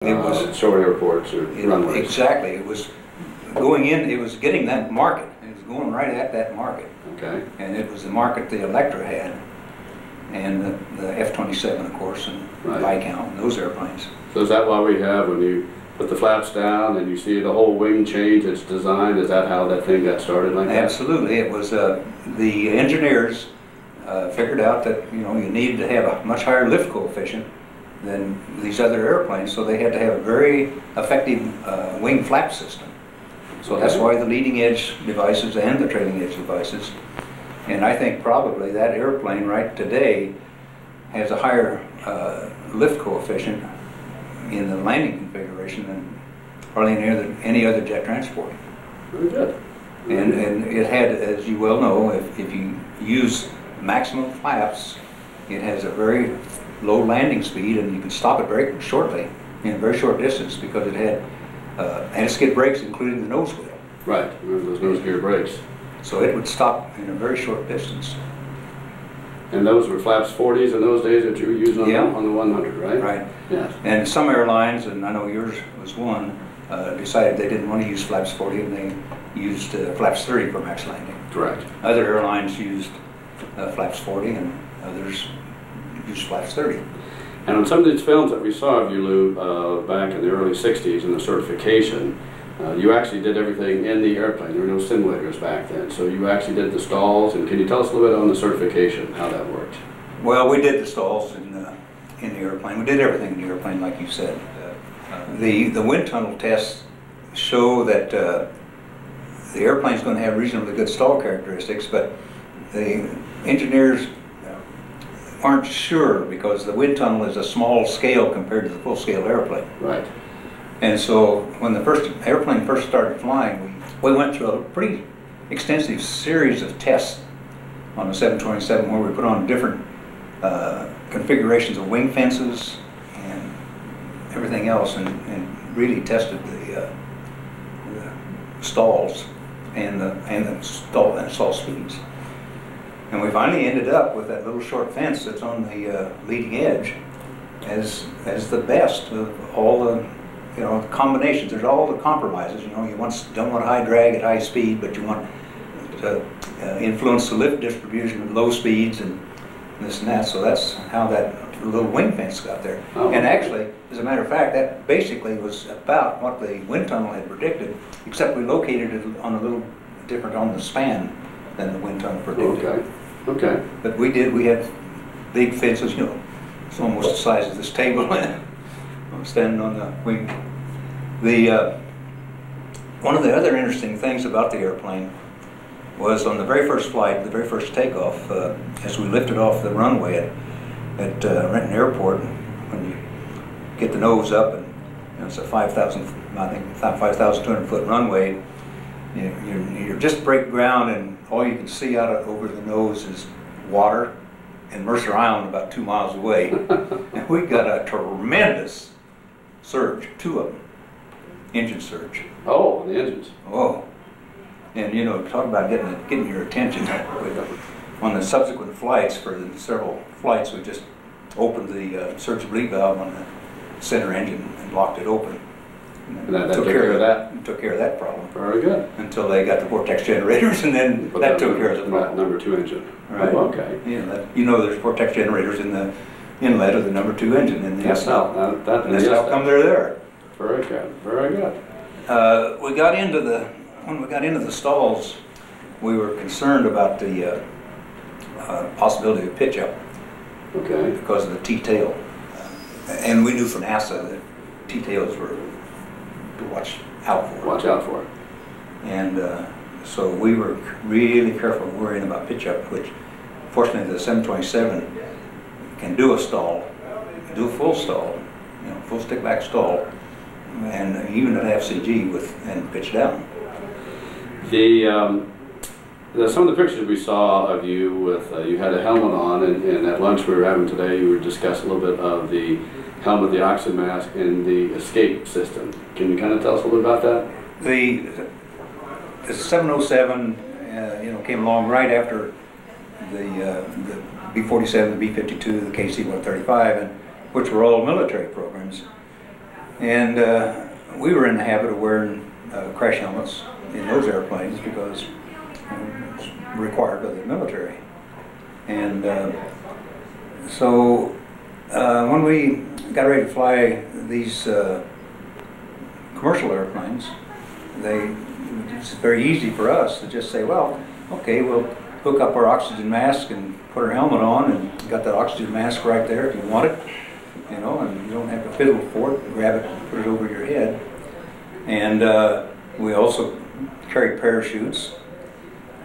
It was short airports or runways. Exactly. It was going in. It was getting that market. It was going right at that market. Okay. And it was the market the Electra had, and the F-27, of course, and Viscount, and those airplanes. So is that why we have, when you put the flaps down and you see the whole wing change its design? Is that how that thing got started like that? Absolutely. It was the engineers figured out that you needed to have a much higher lift coefficient than these other airplanes, so they had to have a very effective wing flap system. So that's why the leading edge devices and the trailing edge devices. And I think probably that airplane right today has a higher lift coefficient in the landing configuration than probably any other jet transport. Very good. And it had, as you well know, if you use maximum flaps, it has a very low landing speed, and you can stop it very shortly, in a very short distance, because it had anti-skid brakes, including the nose wheel. Right, remember those nose gear brakes. So it would stop in a very short distance. And those were flaps 40s in those days that you were using on the 100, right? Right. Yes. And some airlines, and I know yours was one, decided they didn't want to use flaps 40, and they used flaps 30 for max landing. Correct. Other airlines used flaps 40, and others used flaps 30. And on some of these films that we saw of you, Lou, back in the early 60s in the certification, you actually did everything in the airplane. There were no simulators back then. So you actually did the stalls. And can you tell us a little bit on the certification, how that worked? Well, we did the stalls in the airplane. We did everything in the airplane, like you said. The wind tunnel tests show that the airplane's going to have reasonably good stall characteristics, but the engineers aren't sure, because the wind tunnel is a small scale compared to the full-scale airplane. Right. And so when the airplane first started flying, we went through a pretty extensive series of tests on the 727, where we put on different configurations of wing fences and everything else, and really tested the stalls and the stall speeds. And we finally ended up with that little short fence that's on the leading edge as the best of all the combinations. There's all the compromises. You don't want high drag at high speed, but you want to influence the lift distribution at low speeds and this and that. So that's how that little wing fence got there. Oh. And actually, as a matter of fact, that basically was about what the wind tunnel had predicted, except we located it on a little different on the span than the wind tunnel predicted. Okay. Okay. But we had big fences, it's almost the size of this table, standing on the wing. One of the other interesting things about the airplane was on the very first flight, the very first takeoff, as we lifted off the runway at Renton Airport, when you get the nose up, and it's a 5,200 foot runway, you're just break ground, and all you can see out over the nose is water and Mercer Island about 2 miles away. And we got a tremendous surge, 2 of them, engine surge. Oh, the engines. Oh, and talk about getting your attention. On the subsequent flights, for the several flights, we just opened the surge bleed valve on the center engine and locked it open. And that took care of that? Took care of that problem. Very good. Until they got the vortex generators, and then that took care of the problem. Number 2 engine. Right. Oh, okay. There's vortex generators in the inlet of the number 2 engine in the SL. And that's how come they're there. Very good. Very good. When we got into the stalls, we were concerned about the possibility of pitch up. Okay. Because of the T-tail. And we knew from NASA that T-tails were to watch out for. Watch out for. And so we were really careful worrying about pitch up, which fortunately the 727 can do a stall, do a full stall, full stick back stall, and even at FCG and pitch down. Some of the pictures we saw of you with, you had a helmet on, and at lunch we were having today, you were discussing a little bit of the helmet, the oxygen mask, and the escape system. Can you kind of tell us a little bit about that? The 707, came along right after the B-47, the B-52, the KC-135, which were all military programs. And we were in the habit of wearing crash helmets in those airplanes because it's required by the military. And so when we got ready to fly these commercial airplanes, it's very easy for us to just say, well, okay, we'll hook up our oxygen mask and put our helmet on, and you got that oxygen mask right there if you want it, you know, and you don't have to fiddle for it, grab it and put it over your head. And we also carried parachutes,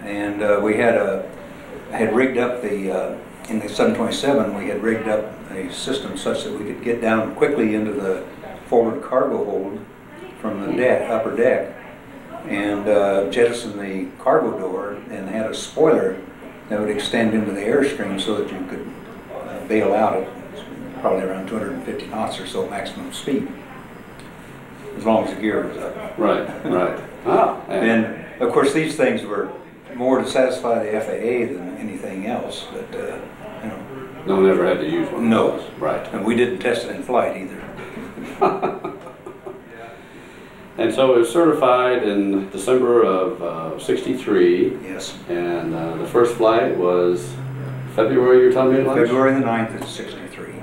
and we had rigged up in the 727, we had rigged up a system such that we could get down quickly into the forward cargo hold from the deck, upper deck, and jettison the cargo door, and had a spoiler that would extend into the airstream so that you could bail out at probably around 250 knots or so maximum speed, as long as the gear was up. Right, right. Ah, and of course these things were more to satisfy the FAA than anything else, but you know. No one ever had to use one. No. Of those. Right. And we didn't test it in flight either. And so it was certified in December of '63. Yes. And the first flight was February, you're telling me? February the 9th of '63.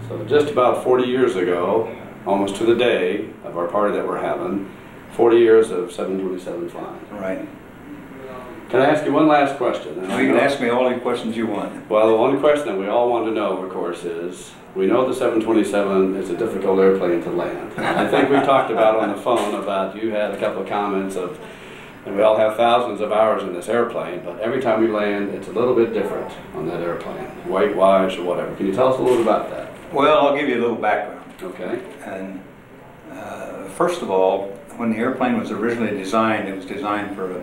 So just about 40 years ago, almost to the day of our party that we're having, 40 years of 727 flying. Right. Can I ask you one last question? You can ask me all the questions you want. Well, the one question that we all want to know, of course, is we know the 727 is a difficult airplane to land. I think we talked about on the phone about you had a couple of comments of, and we all have thousands of hours in this airplane, but every time we land, it's a little bit different on that airplane, weight-wise or whatever. Can you tell us a little about that? Well, I'll give you a little background. Okay. And first of all, when the airplane was originally designed, it was designed for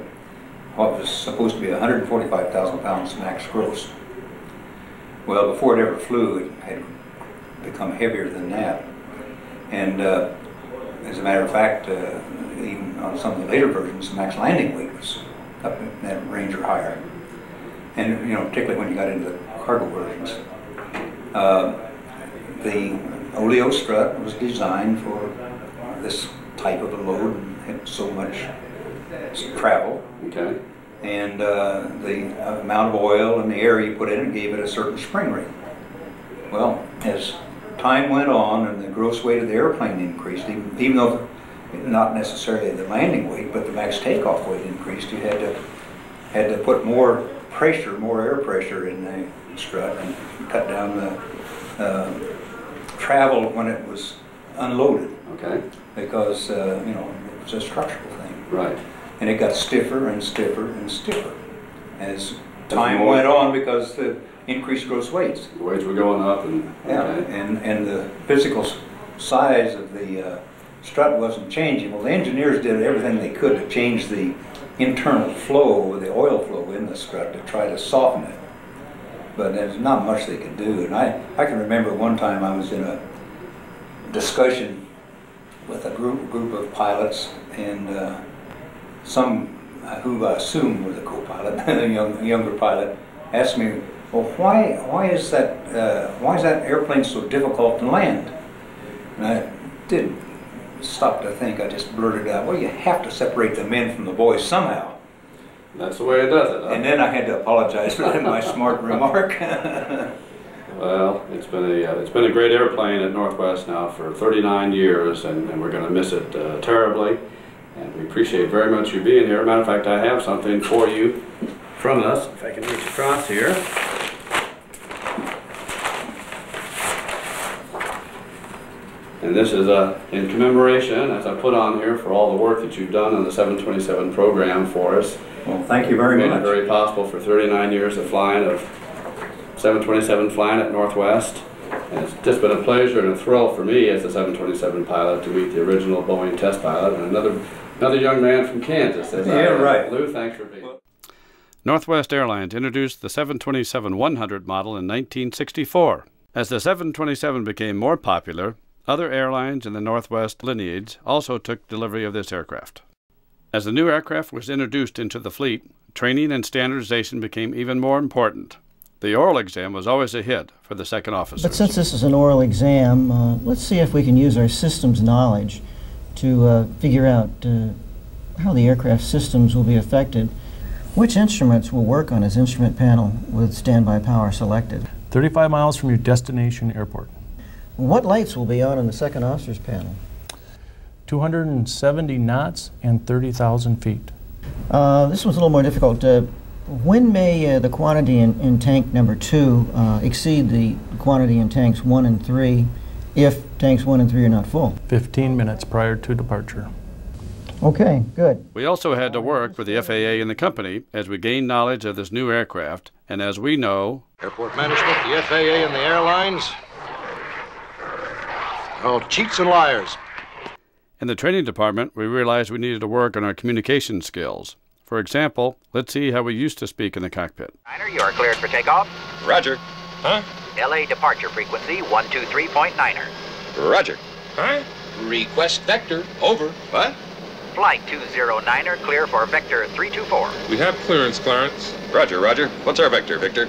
what was supposed to be 145,000 pounds max gross. Well, before it ever flew, it had become heavier than that. And as a matter of fact, even on some of the later versions, the max landing weight was up in that range or higher. And, you know, particularly when you got into the cargo versions. The oleo strut was designed for this type of a load and had so much travel. Okay. And the amount of oil and the air you put in it gave it a certain spring rate. Well, as time went on and the gross weight of the airplane increased, even though not necessarily the landing weight, but the max takeoff weight increased, you had to put more pressure, more air pressure in the strut and cut down the travel when it was unloaded. Okay. Because you know, it was a structural thing. Right. And it got stiffer and stiffer and stiffer as time went on because the increased gross weights. The weights were going up, and yeah, okay. and the physical size of the strut wasn't changing. Well, the engineers did everything they could to change the internal flow, the oil flow in the strut, to try to soften it. But there's not much they could do. And I can remember one time I was in a discussion with a group of pilots, and some who I assumed were the co-pilot, a younger pilot, asked me, "Well, why is that airplane so difficult to land?" And I didn't stop to think. I just blurted out, "Well, you have to separate the men from the boys somehow." That's the way it does it, huh? And then I had to apologize for my smart remark. Well, it's been a great airplane at Northwest now for 39 years, and we're going to miss it terribly. And we appreciate very much you being here. Matter of fact, I have something for you from us, if I can reach across here. And this is in commemoration, as I put on here, for all the work that you've done on the 727 program for us. Well, thank you very much. Made it very possible for 39 years of flying, of 727 flying at Northwest. And it's just been a pleasure and a thrill for me as a 727 pilot to meet the original Boeing test pilot and another young man from Kansas. Yeah, right. Lou, thanks for being here. Northwest Airlines introduced the 727-100 model in 1964. As the 727 became more popular, other airlines in the Northwest lineage also took delivery of this aircraft. As the new aircraft was introduced into the fleet, training and standardization became even more important. The oral exam was always a hit for the second officers. But since this is an oral exam, let's see if we can use our systems knowledge to figure out how the aircraft systems will be affected. Which instruments will work on his instrument panel with standby power selected? 35 miles from your destination airport. What lights will be on in the second officer's panel? 270 knots and 30,000 feet. This one's a little more difficult. When may the quantity in tank number 2 exceed the quantity in tanks 1 and 3 if tanks 1 and 3 are not full? 15 minutes prior to departure. Okay, good. We also had to work with the FAA and the company as we gained knowledge of this new aircraft, and as we know, airport management, the FAA, and the airlines, all cheats and liars. in the training department, we realized we needed to work on our communication skills. For example, let's see how we used to speak in the cockpit. You are cleared for takeoff. Roger. Huh? LA departure frequency 123.9er. Roger. Huh? Request vector. Over. What? Flight 209er clear for vector 324. We have clearance, Clarence. Roger, Roger. What's our vector, Victor?